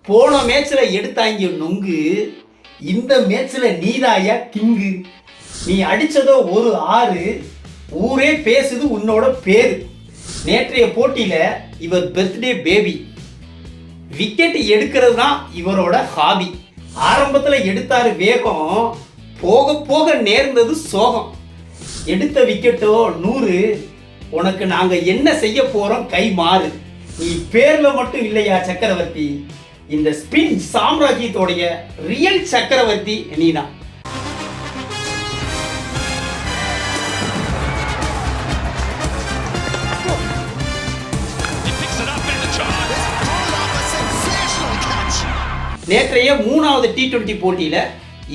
போன மேட்ச்சில் எடுத்தாங்க நொங்கு, இந்த மேட்ச்சில் நீதாயா கிங்கு. நீ அடித்ததோ ஒரு 6, ஊரே பேசுது உன்னோட பேரு. நேற்றைய போட்டியில் இவர் பர்த்டே பேபி. விக்கெட் எடுக்கிறது தான் இவரோட ஹாபி. ஆரம்பத்தில் எடுத்தாரு வேகம், போக போக நேர்ந்தது சோகம். எடுத்த விக்கெட்டோ 100, உனக்கு நாங்கள் என்ன செய்ய போகிறோம் கை மாறு. நீ பேரில் மட்டும் இல்லையா சக்கரவர்த்தி, இந்த ஸ்பின் சாம்ராஜ்யத்தோடைய ரியல் சக்கரவர்த்தி நீதான். நேற்றைய 3வது T20 போட்டியில்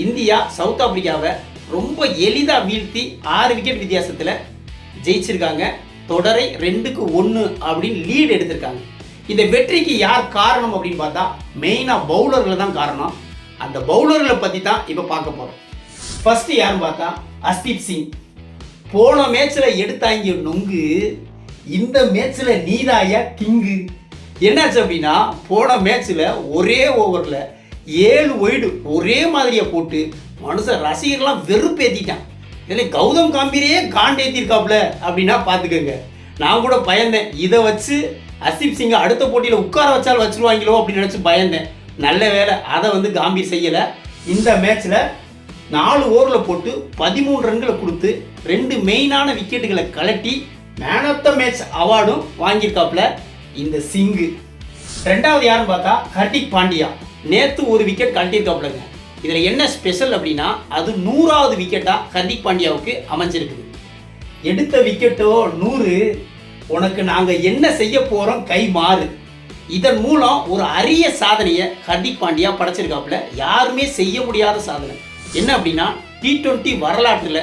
இந்தியா சவுத் ஆப்பிரிக்காவை ரொம்ப எளிதாக வீழ்த்தி 6 விக்கெட் வித்தியாசத்தில் ஜெயிச்சிருக்காங்க. தொடரை 2-1 அப்படின்னு லீடு எடுத்திருக்காங்க. இந்த வெற்றிக்கு யார் காரணம் அப்படின்னு பார்த்தா மெயினாக பவுலர்கள் தான் காரணம். அந்த பவுலர்களை பற்றி தான் இப்போ பார்க்க போகிறோம். ஃபர்ஸ்ட் யாருன்னு பார்த்தா ஹர்ஷ்தீப் சிங். போன மேட்ச்சில் எடுத்தாங்க நொங்கு, இந்த மேட்ச்சில் நீதாயா கிங்கு. என்னாச்சு அப்படின்னா போன மேட்ச்சில் ஒரே ஓவரில் 7 ஒய்டு ஒரே மாதிரியை போட்டு மனுஷன் ரசிகர்கள்லாம் வெறுப்பேற்றிட்டான். இதில் கௌதம் காம்பீரையே காண்டேற்றிருக்காப்புல அப்படின்னா பார்த்துக்கோங்க. நான் கூட பயந்தேன், இதை வச்சு ஹர்ஷ்தீப் சிங்கை அடுத்த போட்டியில் உட்கார வச்சாலும் வச்சுருவாங்களோ அப்படின்னு நினச்சி பயந்தேன். நல்ல வேலை அதை காம்பீர் செய்யலை. இந்த மேட்ச்சில் 4 ஓவரில் போட்டு 13 ரன்களை கொடுத்து 2 மெயினான விக்கெட்டுகளை கலட்டி மேன் ஆஃப் த மேட்ச் அவார்டும் வாங்கியிருக்காப்புல இந்த சிங்கு. ரெண்டாவது யாருன்னு பார்த்தா ஹர்திக் பாண்டியா. நேற்று ஒரு விக்கெட் கழட்டியிருக்காப்புலங்க. இதில் என்ன ஸ்பெஷல் அப்படின்னா அது 100வது விக்கெட்டாக ஹர்திக் பாண்டியாவுக்கு அமைஞ்சிருக்குது. எடுத்த விக்கெட்டோ 100, உனக்கு நாங்கள் என்ன செய்ய போகிறோம் கை மாறு. இதன் மூலம் ஒரு அரிய சாதனையை ஹர்திக் பாண்டியா படைச்சிருக்காப்புல. யாருமே செய்ய முடியாத சாதனை. என்ன அப்படின்னா T20 வரலாற்றில்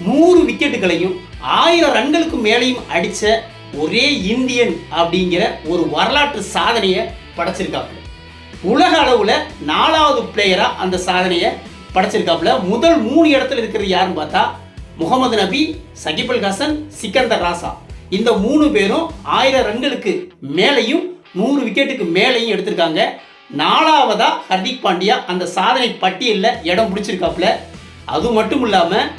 100 விக்கெட்டுகளையும் 1000 ரன்களுக்கு மேலேயும் அடித்த ஒரே இந்தியன் அப்படிங்கிற ஒரு வரலாற்று சாதனையை படைச்சிருக்காப்புல. உலக அளவில் 4வது பிளேயராக அந்த சாதனையை படைச்சிருக்காப்புல. முதல் 3 இடத்துல இருக்கிறது யாருன்னு பார்த்தா முகமது நபி, சகிப் அல் ஹசன், சிக்கந்தர் ராசா. இந்த 3 பேரும் 1000 ரன்களுக்கு மேலேயும் 100 விக்கெட்டுக்கு மேலேயும் எடுத்திருக்காங்க. 4வதா ஹர்திக் பாண்டியா அந்த சாதனை பட்டியலில் இடம் பிடிச்சிருக்காப்புல. அது மட்டும் இல்லாமல்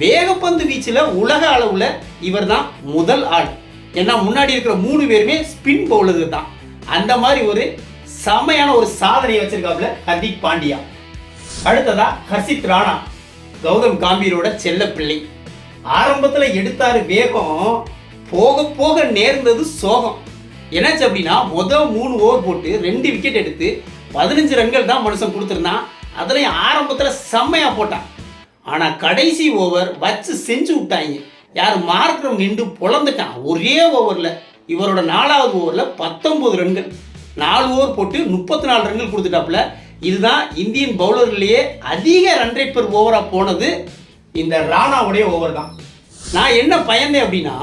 வேகப்பந்து வீச்சில் உலக அளவில் இவர் தான் முதல் ஆள். ஏன்னா முன்னாடி இருக்கிற 3 பேருமே ஸ்பின் பவுலர் தான். அந்த மாதிரி ஒரு செமையான ஒரு சாதனையை வச்சிருக்காப்புல ஹர்திக் பாண்டியா. அடுத்ததா ஹர்ஷித் ராணா, கௌதம் காம்பீரோட செல்ல பிள்ளை. ஆரம்பத்தில் எடுத்தாரு வேகம், போக போக நேர்ந்தது சோகம். என்னாச்சு அப்படின்னா முதல் 3 ஓவர் போட்டு 2 விக்கெட் எடுத்து 15 ரன்கள் தான் மனுஷன் கொடுத்துருந்தான். அதுலேயும் ஆரம்பத்தில் செம்மையாக போட்டான். ஆனால் கடைசி ஓவர் வச்சு செஞ்சு விட்டாங்க. யார் மார்க்ரம் நின்று பொழந்துட்டான் ஒரே ஓவரில். இவரோட 4வது ஓவரில் 19 ரன்கள், 4 ஓவர் போட்டு 34 ரன்கள் கொடுத்துட்டாப்புல. இதுதான் இந்தியன் பவுலர்லேயே அதிக ரன் ரேட் பெர் ஓவராக போனது இந்த ராணாவுடைய ஓவர் தான். நான் என்ன பயந்தேன் அப்படின்னா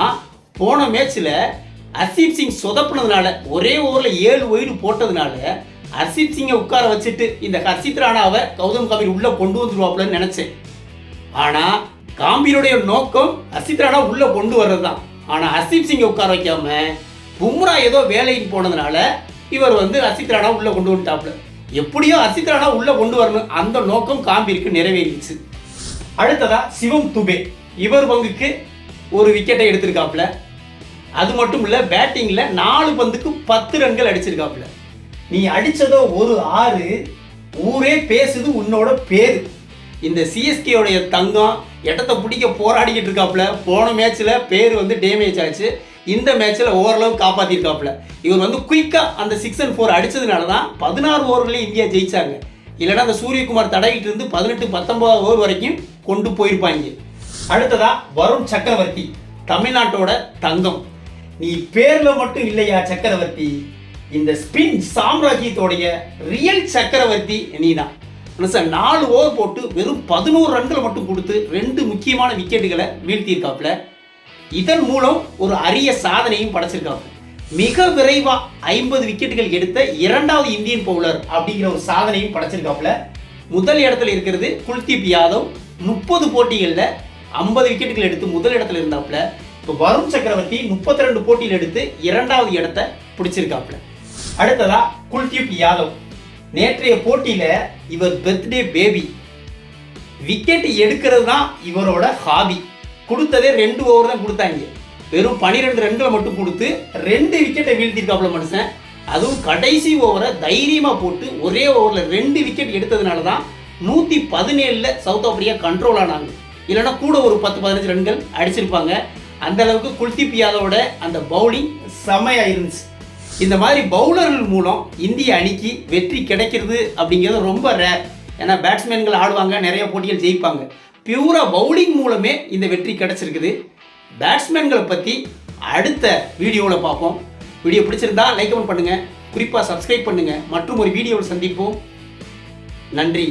போன மேட்ச்சில் ஹர்ஷ்தீப் சிங் சொதப்புனதுனால ஒரே ஓவரில் 7 ஒய்டு போட்டதுனால ஹர்ஷ்தீப் சிங்கை உட்கார வச்சுட்டு இந்த ஹர்ஷித் ராணாவை கௌதம் காம்பீர் உள்ளே கொண்டு வந்துடுவாப்புலன்னு நினச்சேன். ஆனால் காம்பீருடைய நோக்கம் ஹர்ஷித் ராணா உள்ளே கொண்டு வர்றது தான். ஆனால் ஹர்ஷ்தீப் சிங்கை உட்கார வைக்காம பும்ரா ஏதோ வேலைக்கு போனதுனால இவர் ஹர்ஷித் ராணா உள்ளே கொண்டு வந்துட்டாப்புல. எப்படியோ ஹர்ஷித் ராணா உள்ளே கொண்டு வரணும், அந்த நோக்கம் காம்பீருக்கு நிறைவேறிடுச்சு. அடுத்ததா சிவம் துபே. இவர் பங்குக்கு ஒரு விக்கெட்டை எடுத்திருக்காப்புல. அது மட்டும் இல்லை, பேட்டிங்கில் 4 பந்துக்கு 10 ரன்கள் அடிச்சிருக்காப்புல. நீ அடித்ததோ ஒரு 6, ஊரே பேசுது உன்னோட பேரு. இந்த சிஎஸ்கேவுடைய தங்கம் இடத்தை பிடிக்க போராடிக்கிட்டு இருக்காப்புல. போன மேட்ச்சில் பேர் டேமேஜ் ஆச்சு. இந்த மேட்ச்சில் ஓரளவு காப்பாற்றிருக்காப்புல. இவர் குயிக்காக அந்த 6 and 4 அடித்ததுனால தான் 16 ஓவர்களையும் இந்தியா ஜெயிச்சாங்க. இல்லைனா அந்த சூரியகுமார் தடவிட்டு இருந்து 18-19 ஓவர் வரைக்கும் கொண்டு போயிருப்பாங்க. அடுத்ததா வருண் சக்கரவர்த்தி, தமிழ்நாட்டோட தங்கம். நீ பேரில் மட்டும் இல்லையா சக்கரவர்த்தி, இந்த ஸ்பின் சாம்ராஜ்யத்தோடைய ரியல் சக்கரவர்த்தி நீ தான். 4 ஓவர் போட்டு வெறும் 11 ரன்களை மட்டும் கொடுத்து 2 முக்கியமான விக்கெட்டுகளை வீழ்த்தியிருக்காப்புல. இதன் மூலம் ஒரு அரிய சாதனையும் படைச்சிருக்காப்புல. மிக விரைவாக 50 விக்கெட்டுகள் எடுத்த 2வது இந்தியன் பவுலர் அப்படிங்கிற ஒரு சாதனையும் படைச்சிருக்காப்புல. முதல் இடத்துல இருக்கிறது குல்தீப் யாதவ். 30 போட்டிகளில் 50 விக்கெட்டுகள் எடுத்து முதல் இடத்துல இருந்தாப்புல. இப்போ வருண் சக்கரவர்த்தி 32 போட்டியில் எடுத்து 2வது இடத்தை பிடிச்சிருக்காப்புல. அடுத்ததா குல்தீப் யாதவ் நேற்றைய போட்டியில் இவர் பர்த்டே பேபி. விக்கெட் எடுக்கிறது தான் இவரோட ஹாபி. கொடுத்ததே 2 ஓவர் தான் கொடுத்தாங்க. வெறும் 12 ரன்களை மட்டும் கொடுத்து 2 விக்கெட்டை வீழ்த்திருக்காப்புல மனுஷன். அதுவும் கடைசி ஓவரை தைரியமாக போட்டு ஒரே ஓவரில் 2 விக்கெட் எடுத்ததுனால தான் 117 சவுத் ஆப்பிரிக்கா கண்ட்ரோல் ஆனாங்க. இல்லைன்னா கூட ஒரு 10-15 ரன்கள் அடிச்சிருப்பாங்க. அந்த அளவுக்கு குல்தீப் யாதவோட அந்த பவுலிங் செம்மையாக இருந்துச்சு. இந்த மாதிரி பவுலர்கள் மூலம் இந்திய அணிக்கு வெற்றி கிடைக்கிறது அப்படிங்கிறது ரொம்ப ரேர். ஏன்னா பேட்ஸ்மேன்கள் ஆடுவாங்க, நிறைய போட்டிகள் ஜெயிப்பாங்க. பியூராக பவுலிங் மூலமே இந்த வெற்றி கிடைச்சிருக்குது. பேட்ஸ்மேன்களை பற்றி அடுத்த வீடியோவில் பார்ப்போம். வீடியோ பிடிச்சிருந்தா லைக் கமெண்ட் பண்ணுங்கள், குறிப்பாக சப்ஸ்கிரைப் பண்ணுங்கள். மற்றும் ஒரு வீடியோவில் சந்திப்போம். நன்றி.